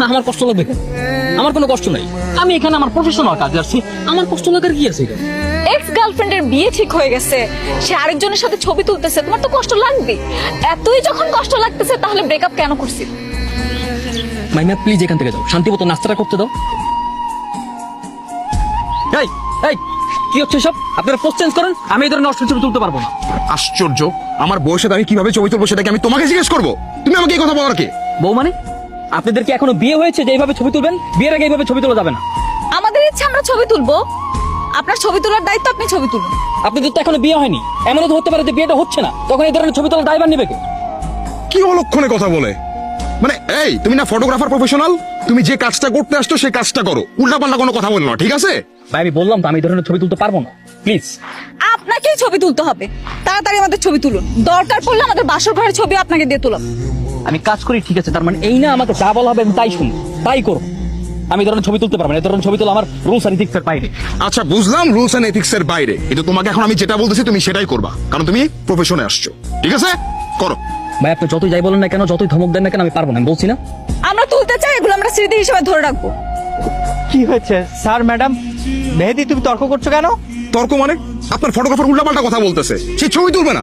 আমার কষ্ট লাগবে কেন? আমার কোনো কষ্ট নাই, আমি এখানে আমার প্রফেশনাল কাজে আসছি, আমার কষ্ট লাগার কি আছে এখানে? এক্স গার্লফ্রেন্ডের বিয়ে ঠিক হয়ে গেছে, সে আরেকজনের সাথে ছবি তুলতেছে, তোমার তো কষ্ট লাগবে। এতই যখন কষ্ট লাগতেছে তাহলে ব্রেকআপ কেন করছি? মাইমা প্লিজ এখান থেকে যাও, শান্তি মতো নাস্তাটা করতে দাও। এই এই কি হচ্ছে সব? আপনারা পোস্ট চেঞ্জ করেন, আমি এই ধরনের অশ্লীল ছবি তুলতে পারবো না। আশ্চর্য, আমার বউয়ের সাথে আমি কিভাবে ছবি তুলবো সেটা কি আমি তোমাকে জিজ্ঞেস করবো? তুমি আমাকে এই কথা বলার কে? বউ মানে? আপনাদের কি এখনো বিয়ে হয়েছে যে এইভাবে ছবি তুলবেন? বিয়ের আগে এইভাবে ছবি তোলা যাবে না। আমাদের ইচ্ছা আমরা ছবি তুলবো, আপনার ছবি তোলার দায়িত্ব, আপনি ছবি তুলুন। আপনাদের তো এখনো বিয়ে হয়নি, এমনও তো হতে পারে যে বিয়েটা হচ্ছে না, তখন এই ধরনের ছবি তোলা ড্রাইভার নেবে কে? কি অলক্ষণে কথা বলে? মানে এই তুমি না ফটোগ্রাফার প্রফেশনাল, তুমি যে কাজটা করতে আসছো সেই কাজটা করো, উল্টাপাল্টা কোনো কথা বলো না, ঠিক আছে? ভাই আমি বললাম তো আমি এই ধরনের ছবি তুলতে পারবো না, প্লিজ। আপনাকেই ছবি তুলতে হবে, তাড়াতাড়ি আমাদের ছবি তুলুন। দরকার পড়লে আমাদের বাসর ঘরের ছবি আপনাকে দিয়ে তুলাম। আমি কাজ করি ঠিক আছে, তার মানে এই না আমাকে যা বলা হবে আমি তাই শুনি, তাই করো। আমি এই ধরনের ছবি তুলতে পারবো না, এই ধরনের ছবি তোলা আমার রুলস এন্ড এথিক্সের বাইরে। আচ্ছা বুঝলাম রুলস এন্ড এথিক্স এর বাইরে, কিন্তু তোমাকে এখন আমি যেটা বলতেছি তুমি সেটাই করবা, কারণ তুমি প্রফেশনে আসছো, ঠিক আছে? করো। ভাই আপনি যতই যাই বলেন না কেন, যতই ধমক দেন না কেন, আমি পারবো না, আমি বলছি না। আমরা তুলতে চাই, এগুলো আমরা স্মৃতি হিসেবে ধরে রাখবো। কি হয়েছে স্যার ম্যাডাম? মেহেদি তুমি তর্ক করছো কেন? তর্ক মানে? আপনার ফটোগ্রাফার উল্টাপাল্টা কথা বলতেছে, সে ছবি তুলবে না।